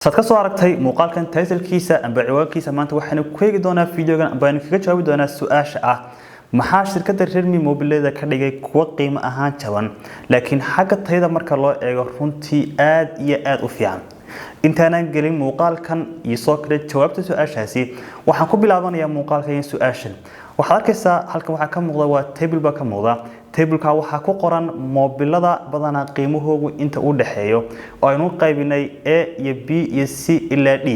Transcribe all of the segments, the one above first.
Saad ka soo aragtay muuqaalkan title-kiisa amba ciwaankiisa maanta waxaanu ku eegi doonaa fiidiyogan amba aynu kaga jawaabi doonaa su'aasha ah maxaa shirkadda Redmi mobilada ka dhigay kuwa qiimo ahaan jaban laakiin xagga tayada marka loo eego runtii aad iyo aad u fiican intaanaan gelin muuqaalkan iyo soo kale jawaabta su'aashaasi waxaan ku bilaabanayaa muuqaalkan su'aashan waxaad arkaysaa halkan waxa ka muuqda waa table ba ka muuqda tableka waxa ku qoran mobilada badana qiimahoodu inta u dhaxeeyo oo aynu qaybinay A iyo B iyo C ilaa D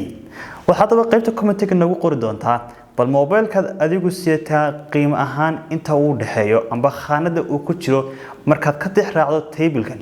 waxaad daba qaybta comment-ka nagu qori doontaa bal mobilka adigu siyataa qiimo ahaan inta u dhaxeeyo amba khaanada uu ku jiro markaad ka tixraacdo tablekan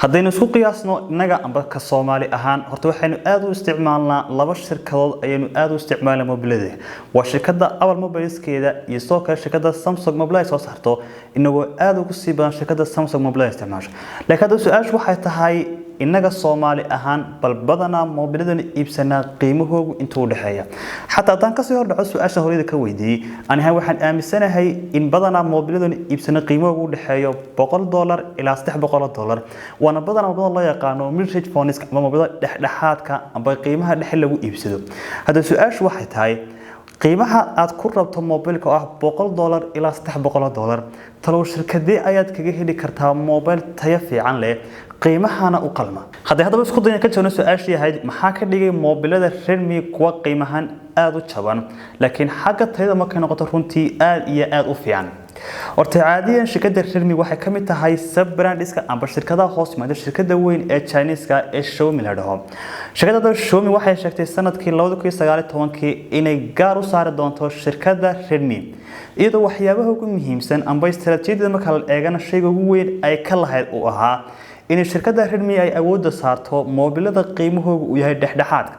haddaynu isku qiyaasno inaga amba ka Soomaali ahaan horta waxaynu aad u isticmaalnaa laba shirkadood ayaynu aad u isticmaalnaa mobilada waa shirkadda Apple Mobileskeeda iyo soo kale shirkadda Samsung Mobile soo saarto inagoo aad ugu sii badan shirkadda Samsung Mobile isticmaasho laakiin su'aashu waxay tahay inaga Soomaali ahaan bal badana mobiladan iibsana qiimahoodu inta u dhaxeeya xataa tan ka soo hordhaco su'aasha horeyda ka weydiiyay aniga waxaan aaminsanahay in badana mobiladan iibsana qiimahoodu u dhaxeeyo $100 ilaa $300 wana badana mobilada loo yaqaano mid-range phones ama mobilada dhexdhexaadka amba qiimaha dhexe lagu iibsado hada su'aashu waxay tahay qiimaha aad ku rabto mobilka ah $100 ilaa $300 talow shirkadii ayaad kaga heli kartaa mobil tayo fiican leh qiimahana u qalma hadaba isku dayna ka jawno su'aashii ahayd maxaa ka dhigay mobilada Redmi kuwa qiimahan aad u jaban laakiin xagga tayada markay noqoto runtii aad iyo aad u fiican horta caadiyan shirkadda Redmi waxay ka mid tahay sub brands-ka amba shirkadaha hoos yimaada shirkadda weyn ee Chinese-ka ee Xiaomi la dhaho shirkadda Xiaomi waxay sheegtay sanadkii 2019 inay gaar u saari doonto shirkadda Redmi iyadoo waxyaabaha ugu muhiimsan amba istaraatiijiyada marka la eegana shayga ugu weyn ay ka lahayd uu ahaa in shirkadda Redmi ay awood saarto mobilada qiimahoodu uu yahay dhexdhexaadka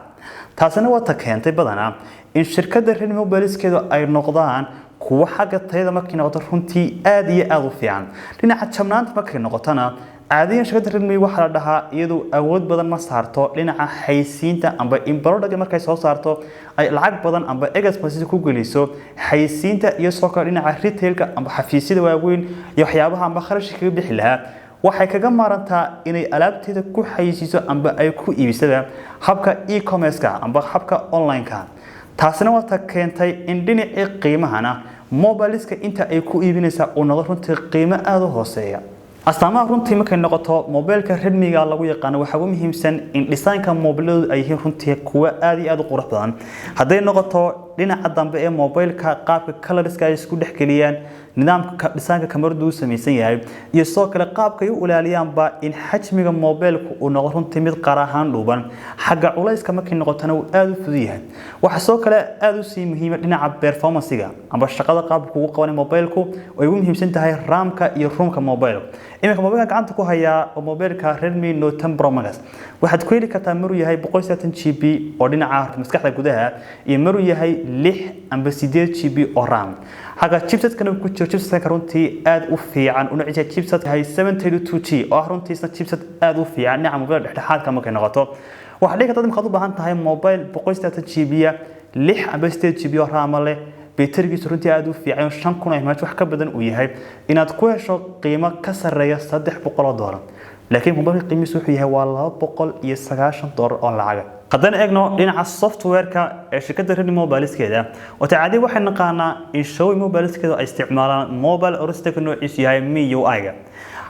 taasina waa ta keentay badana in shirkadda Redmi mobileskeedu ay noqdaan kuwa xagga tayada markay noqoto runtii aad iyo aad u fiican dhinaca jabnaanta markay noqotana caadiyan shirkadda Redmi waxa la dhahaa iyadoo awood badan ma saarto dhinaca xayisiinta amba in product markay soo saarto ay lacag badan amba expenses ku geliso xayisiinta iyo soo kale dhinaca retailka amba xafiisyada waaweyn iyo waxyaabaha amba kharashka kaga bixi lahaa waxay kaga maarantaa inay alaabteeda ku xayisiiso amba ay ku iibisada habka e-commerce-ka amba habka online-ka taasina waa ta keentay in dhinaca qiimahana mobileska inta ay ku iibinaysa oo noqdo runtii qiimo aad u hooseeya astaamaha runtii markay noqoto mobilka Redmi-ga lagu yaqaan waxa ugu muhiimsan in design-ka mobiladu ay yihiin runtii kuwa aad iyo aad u qurux badan haday noqoto dhinaca dambe ee mobilka qaabka colors-ka ay isku dhexgeliyaan nidaamka design-ka kamaradu samaysan yahay iyo soo kale qaabka ay u ilaaliyaan ba in xajmiga mobilku uu noqdo runtii mid qarahaan dhuuban xagga culayska markay noqotana uu aad u fudud yahay waxa soo kale aad u sii muhiim dhinaca performance-ga amba shaqada qaabka uu qabanay mobilku ay ugu muhiimsan tahay RAM-ka iyo ROM-ka mobil iminka mobilka gacanta ku haya oo mobilka Redmi Note 10 Pro Max waxaad ku heli kartaa maruu yahay 128GB oo dhinaca maskaxda gudaha iyo maruu yahay 6 amba 8GB oo RAM haga chipset-kana ku jiro chipset-ka runtii aad u fiican una ciyaar chipset-ka hay 732G oo runtiisna chipset aad u fiican dhinaca mobil dhexdhexaadka markay noqoto waxa dhiga dad markaad u baahan tahay mobil 128GB 6 amba 8GB oo RAM leh batterigiisu runtii aad u fiican 5000 mAh wax ka badan uu yahay inaad ku hesho qiimo ka sareeya $300 laakiin mobilka qiimihiisu wuxuu yahay waa $290 oo lacag haddana eegno dhinaca software-ka ee shirkadda Redmi mobileskeeda oo tacaadi waxay naqaanaa in Xiaomi mobileskeeda ay isticmaalaan mobile orostek noociisu yahay MIUI-ga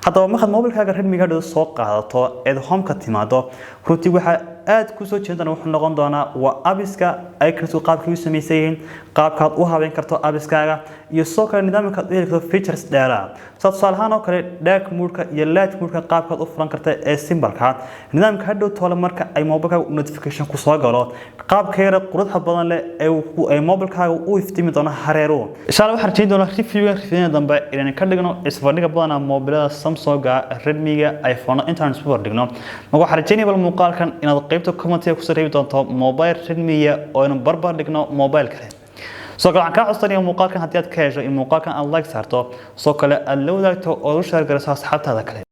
haddaba markaad mobilkaaga Redmi-ga soo qaadato ee home-ka timaado runtii waxa aad ku soo jeedana wuxuu noqon doonaa waa apps-ka ay karto qaabkii u sameeyeen qaabkaad u habeyn karto apps-kaaga iyo soo kale nidaamka aad u features dheeraad tusaalahaan oo kale dark mode-ka iyo light mode-ka qaabkaad u furan karto ee simple-ka nidaamka hadhow toole marka ay mobilkaaga notification ku soo galo qaabkeeda quruxda badan leh ee mobilkaaga u iftimi doona hareero insha Allah waxaan rajayn doonaa review dambe inaan ka dhigno isbardhiga badan mobilada Samsung-ga Redmi-ga iPhone intaan isku dhigno waxaan rajaynayaa bal muuqaalkan inaad qaybta comment-ka ku soo reebi doonto mobile Redmi oo aynu barbar dhigno mobile kale soo kale aan ka codsanayaa muuqaalkan haddii aad ka hesho in muuqaalkan aad like saarto soo kale aad la wadaagto oo u share garayso asxaabtaada kale